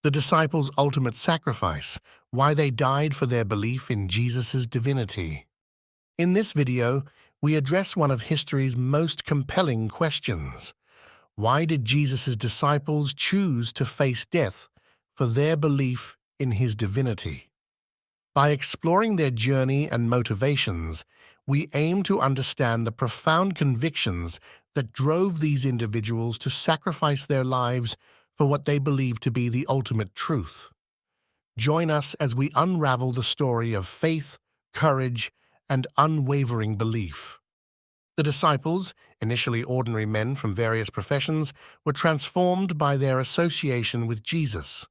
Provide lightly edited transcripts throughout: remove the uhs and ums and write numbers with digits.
The disciples' ultimate sacrifice, why they died for their belief in Jesus' divinity. In this video, we address one of history's most compelling questions. Why did Jesus' disciples choose to face death for their belief in his divinity? By exploring their journey and motivations, we aim to understand the profound convictions that drove these individuals to sacrifice their lives for what they believe to be the ultimate truth. Join us as we unravel the story of faith, courage, and unwavering belief. The disciples, initially ordinary men from various professions, were transformed by their association with Jesus.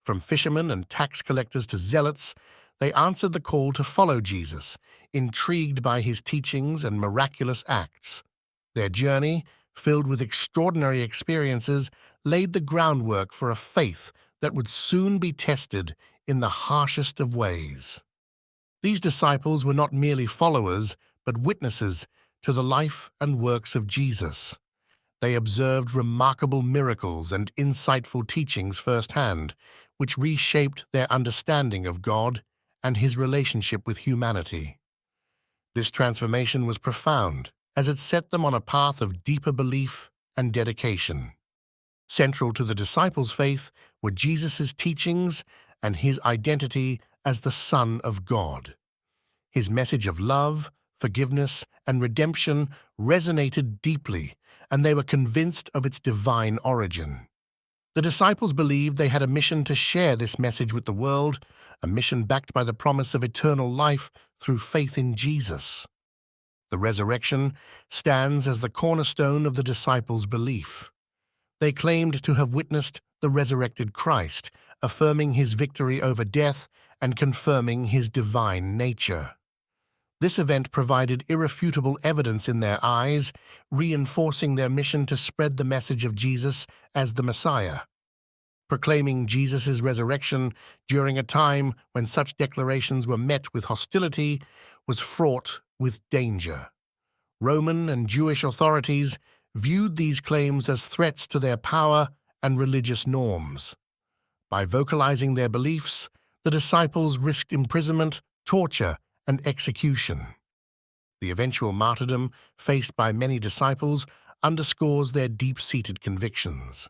From fishermen and tax collectors to zealots, they answered the call to follow Jesus, intrigued by his teachings and miraculous acts. Their journey, filled with extraordinary experiences, laid the groundwork for a faith that would soon be tested in the harshest of ways. These disciples were not merely followers, but witnesses to the life and works of Jesus. They observed remarkable miracles and insightful teachings firsthand, which reshaped their understanding of God and his relationship with humanity. This transformation was profound, as it set them on a path of deeper belief and dedication. Central to the disciples' faith were Jesus' teachings and his identity as the Son of God. His message of love, forgiveness, and redemption resonated deeply, and they were convinced of its divine origin. The disciples believed they had a mission to share this message with the world, a mission backed by the promise of eternal life through faith in Jesus. The resurrection stands as the cornerstone of the disciples' belief. They claimed to have witnessed the resurrected Christ, affirming his victory over death and confirming his divine nature. This event provided irrefutable evidence in their eyes, reinforcing their mission to spread the message of Jesus as the Messiah. Proclaiming Jesus' resurrection during a time when such declarations were met with hostility was fraught with danger. Roman and Jewish authorities viewed these claims as threats to their power and religious norms. By vocalizing their beliefs, the disciples risked imprisonment, torture, and execution. The eventual martyrdom faced by many disciples underscores their deep-seated convictions.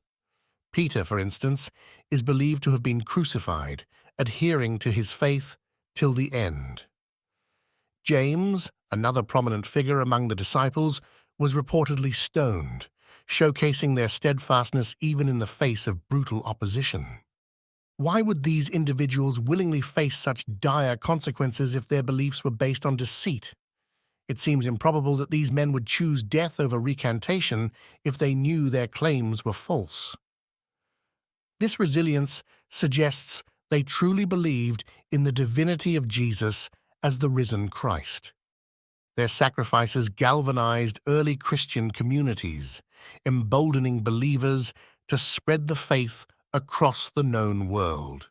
Peter, for instance, is believed to have been crucified, adhering to his faith till the end. James, another prominent figure among the disciples, was reportedly stoned, showcasing their steadfastness even in the face of brutal opposition. Why would these individuals willingly face such dire consequences if their beliefs were based on deceit? It seems improbable that these men would choose death over recantation if they knew their claims were false. This resilience suggests they truly believed in the divinity of Jesus as the risen Christ. Their sacrifices galvanized early Christian communities, emboldening believers to spread the faith across the known world.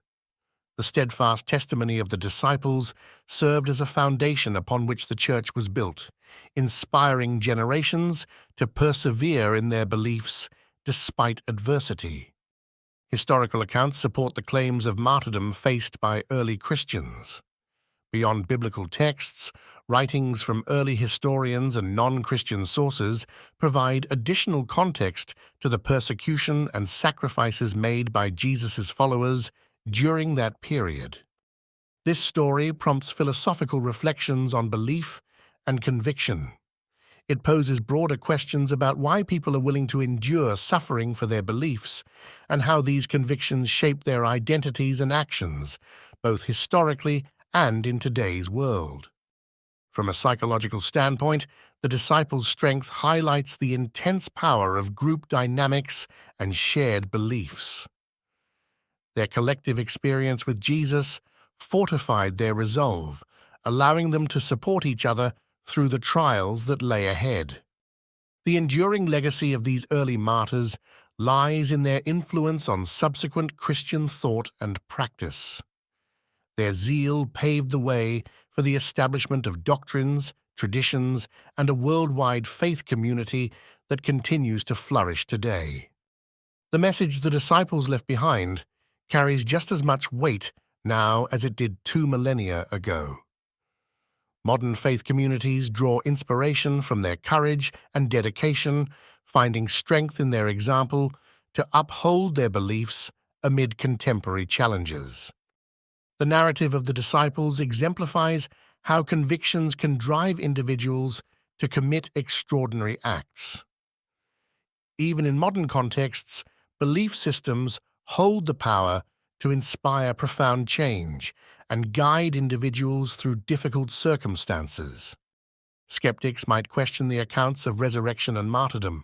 The steadfast testimony of the disciples served as a foundation upon which the church was built, inspiring generations to persevere in their beliefs despite adversity. Historical accounts support the claims of martyrdom faced by early Christians. Beyond biblical texts, writings from early historians and non-Christian sources provide additional context to the persecution and sacrifices made by Jesus' followers during that period. This story prompts philosophical reflections on belief and conviction. It poses broader questions about why people are willing to endure suffering for their beliefs and how these convictions shape their identities and actions, both historically and in today's world. From a psychological standpoint, the disciples' strength highlights the intense power of group dynamics and shared beliefs. Their collective experience with Jesus fortified their resolve, allowing them to support each other through the trials that lay ahead. The enduring legacy of these early martyrs lies in their influence on subsequent Christian thought and practice. Their zeal paved the way for the establishment of doctrines, traditions, and a worldwide faith community that continues to flourish today. The message the disciples left behind carries just as much weight now as it did 2 millennia ago. Modern faith communities draw inspiration from their courage and dedication, finding strength in their example to uphold their beliefs amid contemporary challenges. The narrative of the disciples exemplifies how convictions can drive individuals to commit extraordinary acts. Even in modern contexts, belief systems hold the power to inspire profound change and guide individuals through difficult circumstances. Skeptics might question the accounts of resurrection and martyrdom.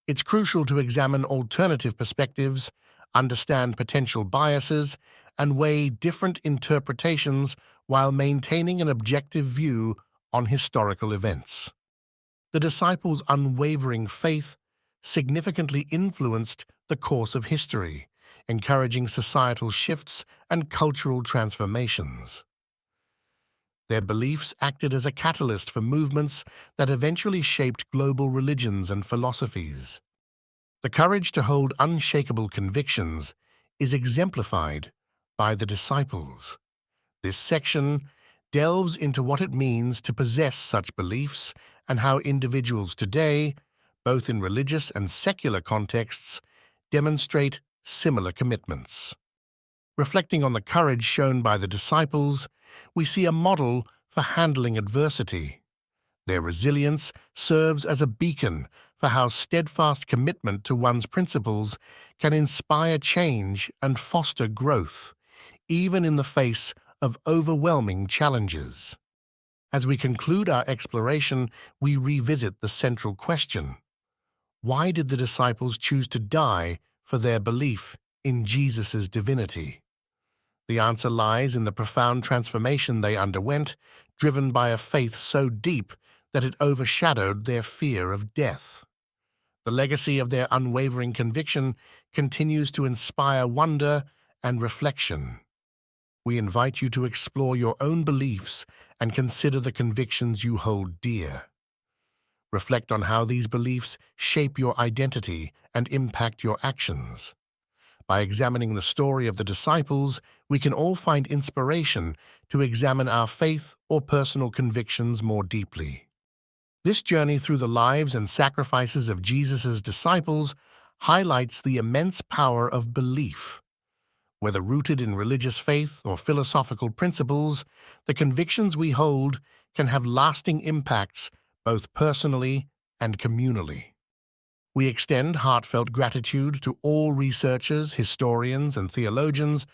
It's crucial to examine alternative perspectives, understand potential biases, and weigh different interpretations while maintaining an objective view on historical events. The disciples' unwavering faith significantly influenced the course of history, encouraging societal shifts and cultural transformations. Their beliefs acted as a catalyst for movements that eventually shaped global religions and philosophies. The courage to hold unshakable convictions is exemplified by the disciples. This section delves into what it means to possess such beliefs and how individuals today, both in religious and secular contexts, demonstrate similar commitments. Reflecting on the courage shown by the disciples, we see a model for handling adversity. Their resilience serves as a beacon for how steadfast commitment to one's principles can inspire change and foster growth, even in the face of overwhelming challenges. As we conclude our exploration, we revisit the central question: why did the disciples choose to die for their belief in Jesus' divinity? The answer lies in the profound transformation they underwent, driven by a faith so deep that it overshadowed their fear of death. The legacy of their unwavering conviction continues to inspire wonder and reflection. We invite you to explore your own beliefs and consider the convictions you hold dear. Reflect on how these beliefs shape your identity and impact your actions. By examining the story of the disciples, we can all find inspiration to examine our faith or personal convictions more deeply. This journey through the lives and sacrifices of Jesus' disciples highlights the immense power of belief. Whether rooted in religious faith or philosophical principles, the convictions we hold can have lasting impacts both personally and communally. We extend heartfelt gratitude to all researchers, historians, and theologians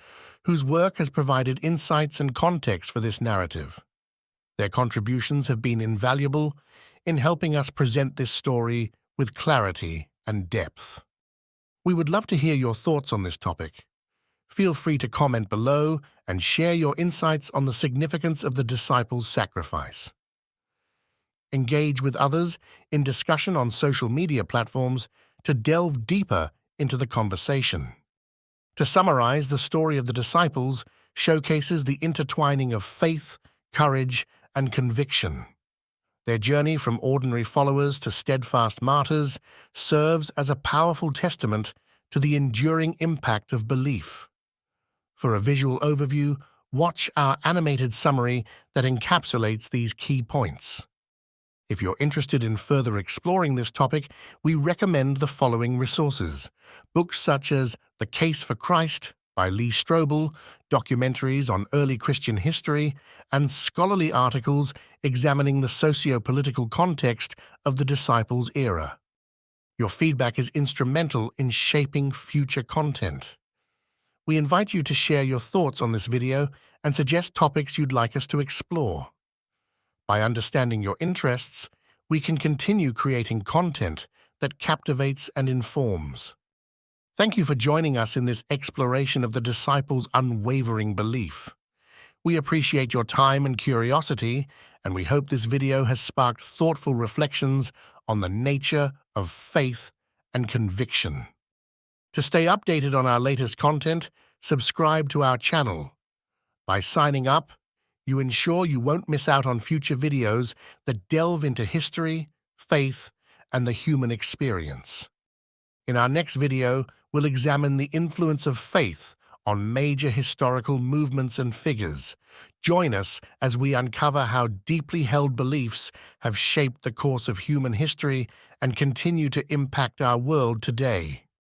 whose work has provided insights and context for this narrative. Their contributions have been invaluable in helping us present this story with clarity and depth. We would love to hear your thoughts on this topic. Feel free to comment below and share your insights on the significance of the disciples' sacrifice. Engage with others in discussion on social media platforms to delve deeper into the conversation. To summarize, the story of the disciples showcases the intertwining of faith, courage, and conviction. Their journey from ordinary followers to steadfast martyrs serves as a powerful testament to the enduring impact of belief. For a visual overview, watch our animated summary that encapsulates these key points. If you're interested in further exploring this topic, we recommend the following resources: books such as The Case for Christ by Lee Strobel, documentaries on early Christian history, and scholarly articles examining the socio-political context of the disciples' era. Your feedback is instrumental in shaping future content. We invite you to share your thoughts on this video and suggest topics you'd like us to explore. By understanding your interests, we can continue creating content that captivates and informs. Thank you for joining us in this exploration of the disciples' unwavering belief. We appreciate your time and curiosity, and we hope this video has sparked thoughtful reflections on the nature of faith and conviction. To stay updated on our latest content, subscribe to our channel. By signing up, you ensure you won't miss out on future videos that delve into history, faith, and the human experience. In our next video, we'll examine the influence of faith on major historical movements and figures. Join us as we uncover how deeply held beliefs have shaped the course of human history and continue to impact our world today.